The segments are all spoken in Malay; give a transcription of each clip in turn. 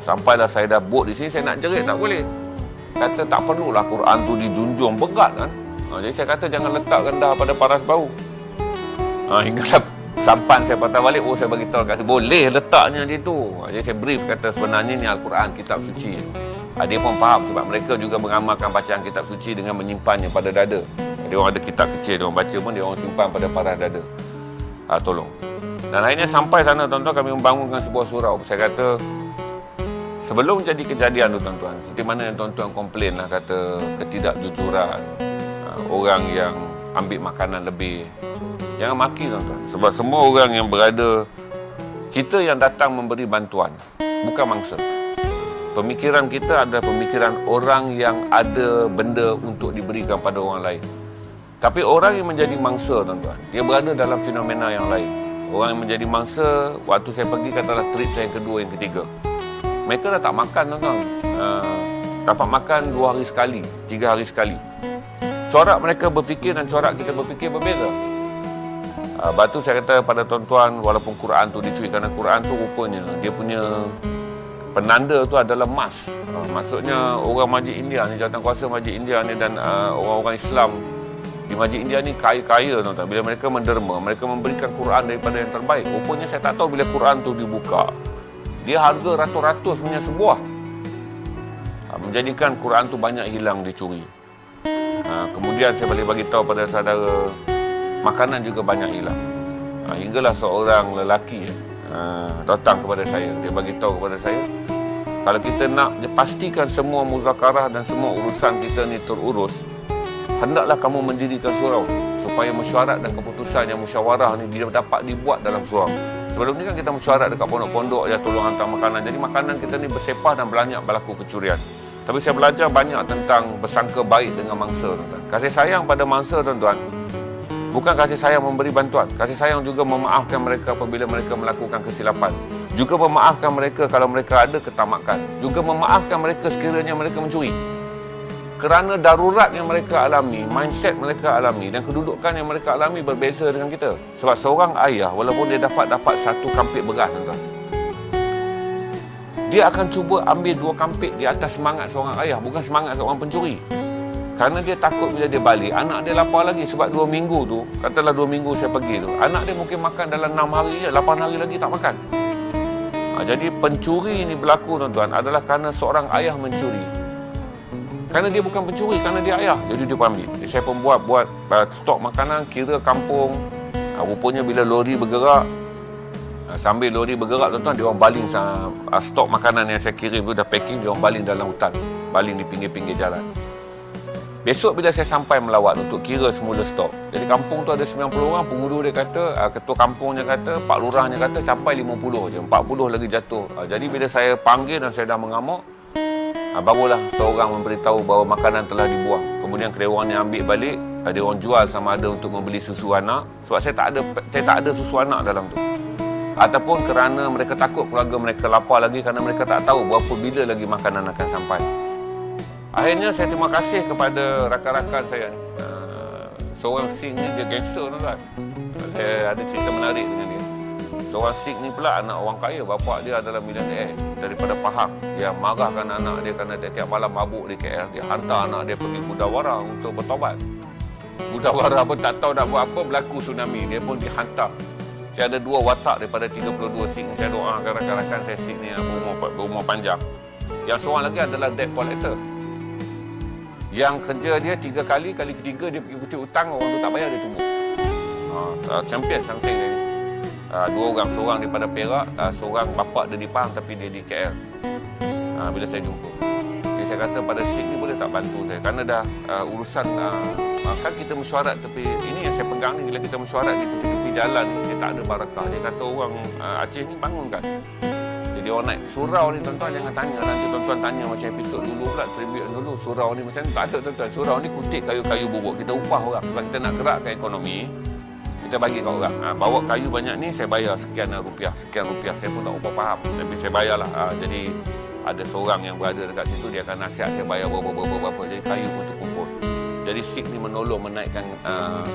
Sampailah saya dah book di sini, saya nak jerit tak boleh. Kata tak perlulah Quran tu dijunjung, berat kan. Jadi saya kata jangan letak rendah pada paras bau. Hingga sampan saya patah balik, saya bagi tahu kata boleh letaknya di tu. Jadi saya brief kata sebenarnya ni Al-Quran, kitab suci. Dia pun faham sebab mereka juga mengamalkan bacaan kitab suci dengan menyimpannya pada dada. Dia orang ada kitab kecil, dia orang baca pun dia orang simpan pada paras dada. Tolong. Dan akhirnya sampai sana tuan-tuan, kami membangunkan sebuah surau. Saya kata sebelum jadi kejadian tu tuan-tuan, seperti mana yang tuan-tuan komplain lah, kata ketidakjujuran, orang yang ambil makanan lebih. Jangan maki tuan-tuan. Sebab semua orang yang berada, kita yang datang memberi bantuan, bukan mangsa. Pemikiran kita adalah pemikiran orang yang ada benda untuk diberikan pada orang lain. Tapi orang yang menjadi mangsa tuan-tuan, dia berada dalam fenomena yang lain. Orang yang menjadi mangsa, waktu saya pergi katalah trip saya yang kedua, yang ketiga, mereka dah tak makan tuan-tuan. Dapat makan 2 hari sekali, 3 hari sekali. Corak mereka berfikir dan corak kita berfikir berbeza. Lepas tu saya kata pada tuan-tuan, walaupun Quran tu dicuri, kerana Quran tu rupanya dia punya penanda tu adalah emas. Maksudnya orang Masjid India ni, jawatankuasa Masjid India ni dan orang-orang Islam di Masjid India ni kaya-kaya tuan-tuan. Bila mereka menderma, mereka memberikan Quran daripada yang terbaik. Rupanya saya tak tahu bila Quran tu dibuka, dia harga ratus-ratus punya sebuah. Menjadikan Quran tu banyak hilang dicuri. Kemudian saya boleh bagi tahu pada saudara, makanan juga banyak hilang. Hinggalah seorang lelaki datang kepada saya. Dia bagi tahu kepada saya, kalau kita nak pastikan semua muzakarah dan semua urusan kita ni terurus, hendaklah kamu mendirikan surau supaya mesyuarat dan keputusan yang musyawarah ni dia dapat dibuat dalam surau. Sebelum ni kan kita mesyuarat dekat pondok-pondok, ya tolong hantar makanan. Jadi makanan kita ni bersepah dan banyak berlaku kecurian. Tapi saya belajar banyak tentang bersangka baik dengan mangsa, tuan-tuan. Kasih sayang pada mangsa, tuan-tuan, bukan kasih sayang memberi bantuan. Kasih sayang juga memaafkan mereka apabila mereka melakukan kesilapan. Juga memaafkan mereka kalau mereka ada ketamakan. Juga memaafkan mereka sekiranya mereka mencuri. Kerana darurat yang mereka alami, mindset mereka alami dan kedudukan yang mereka alami berbeza dengan kita. Sebab seorang ayah, walaupun dia dapat 1 kampit beras, tuan-tuan, dia akan cuba ambil 2 kampit di atas semangat seorang ayah, bukan semangat seorang pencuri. Kerana dia takut bila dia balik, anak dia lapar lagi. Sebab 2 minggu tu, katalah 2 minggu saya pergi tu, anak dia mungkin makan dalam 6 hari je, 8 hari lagi tak makan. Jadi pencuri ini berlaku, tuan-tuan, adalah kerana seorang ayah mencuri. Kerana dia bukan pencuri, kerana dia ayah, jadi dia pun ambil. Jadi saya pun buat stok makanan, kira kampung. Rupanya bila lori bergerak, sambil lori bergerak, tuan-tuan, dia orang baling stok makanan yang saya kirim tu dah packing, dia orang baling dalam hutan, baling di pinggir-pinggir jalan. Besok bila saya sampai melawat untuk kira semula stok, jadi kampung tu ada 90 orang, penghulu dia kata, ketua kampungnya kata, pak lurahnya kata sampai 50 je, 40 lagi jatuh. Jadi bila saya panggil dan saya dah mengamuk, barulah seorang memberitahu bahawa makanan telah dibuang. Kemudian karyawannya ambil balik, dia orang jual sama ada untuk membeli susu anak, sebab saya tak ada susu anak dalam tu, ataupun kerana mereka takut keluarga mereka lapar lagi, kerana mereka tak tahu berapa bila lagi makanan akan sampai. Akhirnya saya terima kasih kepada rakan-rakan saya ni. Seorang Sikh ni dia gangster, tuan-tuan. Saya ada cerita menarik dengan dia. Seorang Sikh ni pula anak orang kaya, bapa dia adalah milioner daripada Pahang. Dia marahkan anak dia kerana dia tiap malam mabuk di KL. Dia hantar anak dia pergi Gudawara untuk bertaubat. Gudawara pun tak tahu nak buat apa, berlaku tsunami. Dia pun dihantar. Saya ada 2 watak daripada 32 Sikh. Saya doakan rakan-rakan saya Sikh ni berumur panjang. Yang seorang lagi adalah debt collector. Yang kerja dia 3 kali ketiga dia pergi kutip hutang, orang tu tak bayar, dia tumbuk. Champion something dia ni. 2 orang, seorang daripada Perak, seorang bapak dia di Pahang tapi dia di KL. Bila saya jumpa, jadi saya kata pada Cik ni boleh tak bantu saya, kerana dah urusan kan kita mesyuarat tepi ini yang saya pegang ni, bila kita mesyuarat di tepi-tepi jalan ni, dia tak ada barakah. Dia kata orang Aceh ni bangunkan. Jadi orang naik surau ni, tuan-tuan jangan tanya, nanti tuan-tuan tanya macam episod dulu pula, tribute dulu, surau ni macam ni. Tak ada, tuan-tuan. Surau ni kutip kayu-kayu bubuk, kita upah orang. Sebab kita nak gerakkan ekonomi, kita bagi kat orang. Bawa kayu banyak ni, saya bayar sekian rupiah. Saya pun tak upah faham, tapi saya bayarlah. Jadi ada seorang yang berada dekat situ, dia akan nasihat saya bayar berapa. Jadi kayu pun terkumpul. Jadi SIG ni menolong menaikkan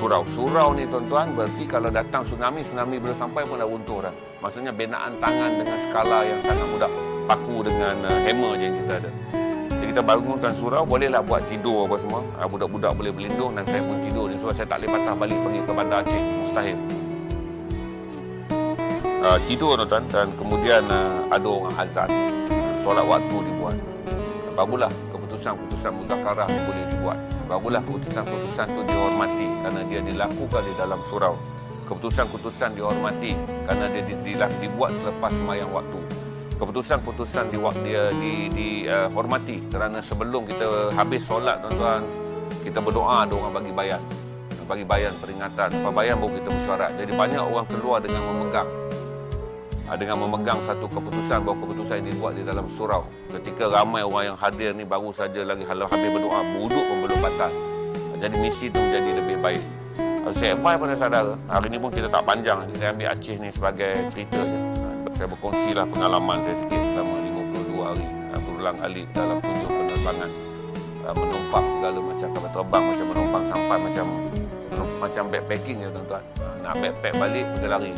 surau. Surau ni tuan-tuan berarti kalau datang tsunami belum sampai pun dah runtuh dah. Maksudnya binaan tangan dengan skala yang sangat mudah. Paku dengan hammer je yang kita ada. Jadi kita bangunkan surau, bolehlah buat tidur apa semua. Budak-budak boleh berlindung dan saya pun tidur di surau. Saya tak boleh patah balik pergi ke Bandar Aceh. Mustahil. Tidur tuan-tuan dan kemudian ada orang azan. Solat waktu dibuat. Barulah keputusan muzakarah boleh dibuat. Barulah keputusan tu dihormati kerana dia dilakukan di dalam surau. Keputusan dihormati kerana dia dibuat selepas sembahyang waktu. Keputusan dihormati kerana sebelum kita habis solat tuan-tuan, kita berdoa, ada orang bagi bayan peringatan. Apa bayan baru kita mesyuarat. Jadi banyak orang keluar dengan memegang satu keputusan, bahawa keputusan ini dibuat di dalam surau. Ketika ramai orang yang hadir ni baru saja lagi habis berdoa, wuduk pun belum batal. Jadi misi itu menjadi lebih baik. Saya advise pada saudara, hari ini pun kita tak panjang, saya ambil Aceh ni sebagai cerita je. Saya berkongsilah pengalaman saya sikit selama 52 hari, berulang kali dalam 7 penerbangan. Menumpang segala macam kapal terbang, macam menumpang sampai macam backpacking je tuan-tuan. Nak backpack balik, pergi lari.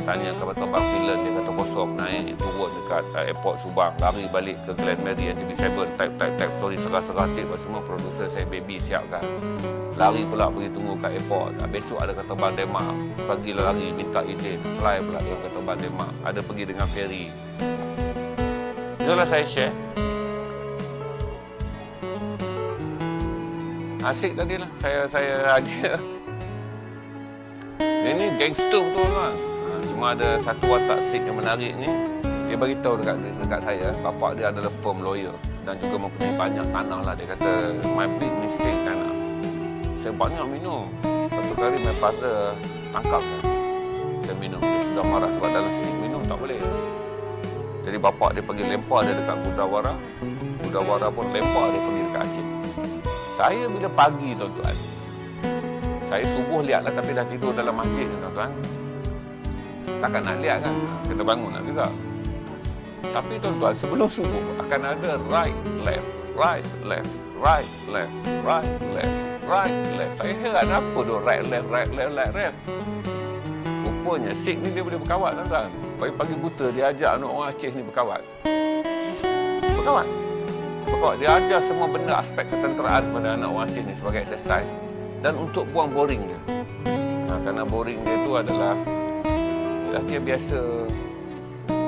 Tanya kapal terbang Finland, dia kata kosong, naik turun dekat airport Subang, lari balik ke Glen Mary NTV7, type story serah-serah tip semua, producer saya baby siapkan. Lari pula pergi tunggu kat airport. Besok ada kapal terbang Denmark, pergilah lari minta izin, fly pula dengan kapal terbang Denmark, ada pergi dengan ferry. Itulah saya share. Asyik tadilah saya hadir. Ini gangster betul kan. Cuma ada satu watak SIG yang menarik ni. Dia beritahu dekat saya, bapa dia adalah firm lawyer dan juga mempunyai banyak tanah lah. Dia kata, my big mistake tanah. Saya banyak minum. Satu kali my father tangkap saya. Saya minum. Dia sudah marah sebab dalam SIG minum tak boleh. Jadi bapa dia pergi lempar dia dekat Gudawara. Gudawara pun lempar dia pergi dekat Aceh. Saya bila pagi tuan-tuan, saya subuh lihat lah tapi dah tidur dalam masjid tuan-tuan. Takkan nak lihat kan, kita bangun nak juga. Tapi tuan-tuan, sebelum subuh akan ada right, left, right, left, right, left, right, left, right, left. Saya heran apa tu right, left, right, left, right, left. Rupanya SIG ni dia boleh berkawat tuan-tuan. Pagi-pagi buta dia ajak anak orang Aceh ni berkawat. Berkawat. Dia ajar semua benda aspek ketenteraan pada anak orang Aceh ni sebagai exercise dan untuk buang boring dia. Kerana boring dia tu adalah dia biasa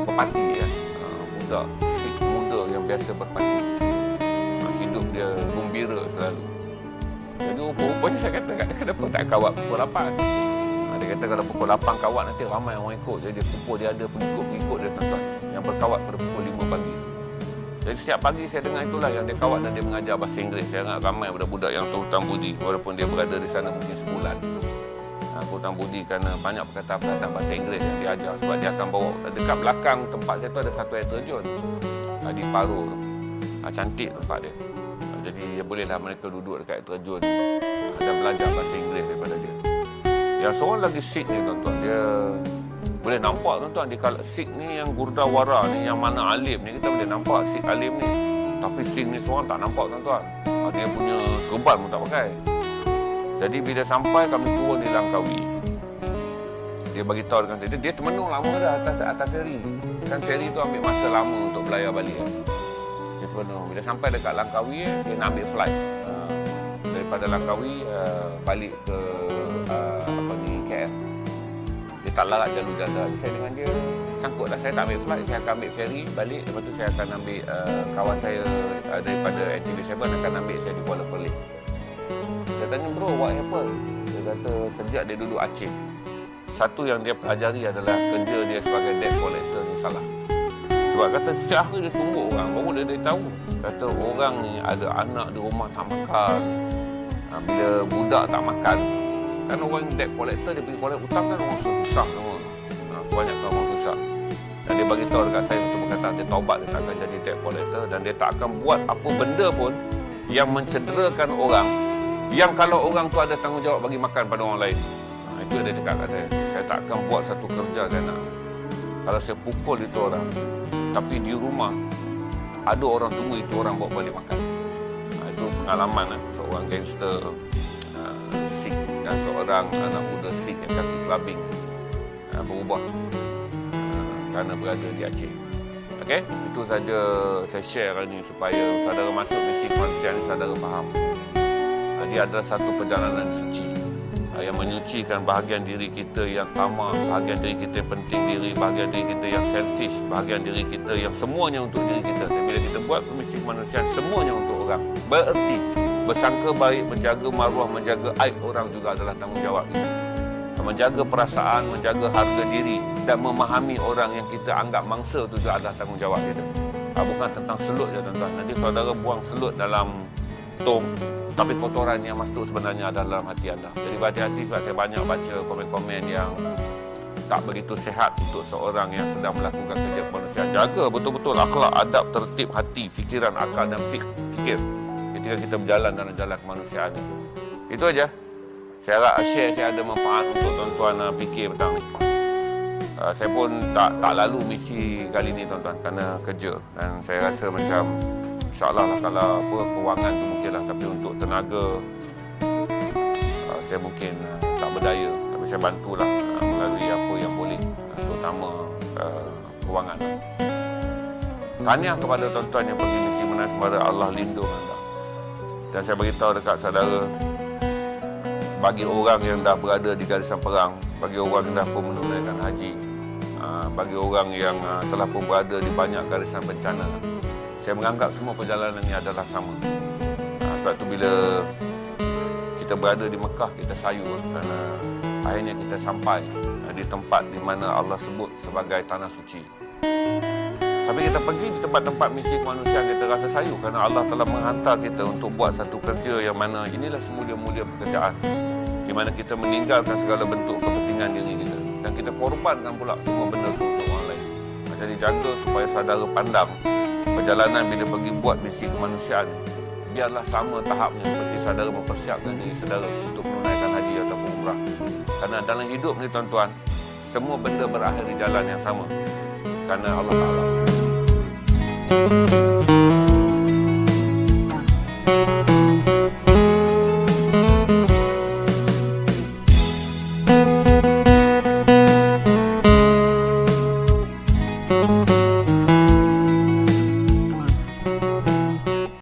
berparti kan. Budak SIG muda yang biasa berparti. Hidup dia gembira selalu. Jadi rupanya saya kata kenapa tak kawat pukul 8. Dia kata kalau pukul 8 kawat nanti ramai orang ikut. Jadi dia kumpul, dia ada pengikut dia tuan-tuan yang berkawat pada pukul 5 pagi. Jadi setiap pagi saya dengar itulah yang dia kawat dan dia mengajar bahasa Inggeris. Saya ingat ramai budak-budak yang hutang budi walaupun dia berada di sana mungkin sebulan. Hutang budi kerana banyak perkataan-perkataan bahasa Inggeris yang dia ajar sebab dia akan bawa dekat belakang tempat saya tu ada satu air terjun di Paro tu. Cantik tempat dia. Jadi bolehlah mereka duduk dekat air terjun dan belajar bahasa Inggeris daripada dia. Yang seorang lagi SIG ni tuan-tuan, dia boleh nampak tuan-tuan di SIG ni yang Gurdawara ni, yang mana alim ni, kita boleh nampak SIG alim ni. Tapi SIG ni seorang tak nampak tuan-tuan. Dia punya serban pun tak pakai. Jadi bila sampai kami turun di Langkawi, dia bagi tahu dengan saya, dia termenung lama dah atas feri. Kan feri tu ambil masa lama untuk belayar balik kan. Dia termenung. Bila sampai dekat Langkawi, dia nak ambil flight. Daripada Langkawi balik ke KL. Dia tak larat jalur janda. Saya dengan dia sangkut dah, saya tak ambil flight, saya akan ambil ferry balik. Lepas tu saya akan ambil kawan saya daripada NTV7 akan ambil saya di Kuala Perlis. Saya tanya, bro, what happened? Dia kata sejak dia duduk Aceh, satu yang dia pelajari adalah kerja dia sebagai debt collector ni salah. Sebab kata setiap hari dia tunggu orang, baru dia tahu. Kata orang ni ada anak di rumah tak makan. Bila budak tak makan, kan orang debt collector dia pergi collect hutang kan orang susah semua. Kebanyakan orang susah. Dan dia bagi tahu dekat saya untuk berkata dia taubat, dia tak akan jadi debt collector dan dia tak akan buat apa benda pun yang mencederakan orang, yang kalau orang tu ada tanggungjawab bagi makan pada orang lain. Itu yang dia cakap kat saya. Saya tak akan buat satu kerja saya nak. Kalau saya pukul itu orang, tapi di rumah ada orang tunggu itu orang bawa balik makan. Itu satu pengalaman seorang gangster Sikh dan seorang anak muda Sikh yang kaki clubbing berubah kerana berada di Aceh. Okey, itu saja saya share hari ini supaya saudara masuk misi kemanusiaan ini, saudara faham. Dia adalah satu perjalanan suci yang menyucikan bahagian diri kita yang tamak, bahagian diri kita yang penting diri, bahagian diri kita yang selfish, bahagian diri kita yang semuanya untuk diri kita. Dan bila kita buat misi kemanusiaan, semuanya untuk orang. Bererti bersangka baik, menjaga maruah, menjaga aib orang juga adalah tanggungjawab kita. Menjaga perasaan, menjaga harga diri dan memahami orang yang kita anggap mangsa itu juga adalah tanggungjawab kita. Bukan tentang selut je tuan-tuan. Nanti saudara buang selut dalam tong, tapi kotoran yang masuk sebenarnya adalah dalam hati anda. Jadi berhati-hati sebab saya banyak baca komen-komen yang tak begitu sehat untuk seorang yang sedang melakukan kerja kemanusiaan. Jaga betul-betul akhlak, adab, tertib hati, fikiran, akal dan fikir ketika kita berjalan dalam jalan kemanusiaan itu. Itu aja. Saya harap share saya ada manfaat untuk tuan-tuan fikir petang ni. Saya pun tak lalu misi kali ni tuan-tuan kerana kerja, dan saya rasa macam insyaAllah lah kalau kewangan tu mungkin lah, tapi untuk tenaga saya mungkin tak berdaya, tapi saya bantulah melalui apa yang boleh, terutama kewangan. Tahniah kepada tuan-tuan yang pergi misi menang, semoga Allah lindung anda. Dan saya beritahu dekat saudara, bagi orang yang dah berada di garisan perang, bagi orang yang dah pun menunaikan haji, bagi orang yang telah pun berada di banyak garisan bencana, saya menganggap semua perjalanan ini adalah sama. Sebab tu bila kita berada di Mekah, kita sayu kerana akhirnya kita sampai di tempat di mana Allah sebut sebagai tanah suci. Tapi kita pergi di tempat-tempat misi kemanusiaan, kita rasa sayu kerana Allah telah menghantar kita untuk buat satu kerja yang mana inilah semulia-mulia pekerjaan, di mana kita meninggalkan segala bentuk kepentingan diri kita dan kita korbankan pula semua benda itu untuk orang lain. Jadi jaga supaya saudara pandang perjalanan bila pergi buat misi kemanusiaan, biarlah sama tahapnya seperti saudara mempersiapkan diri saudara untuk menunaikan haji ataupun umrah. Kerana dalam hidup ni tuan-tuan, semua benda berakhir di jalan yang sama, kerana Allah Ta'ala.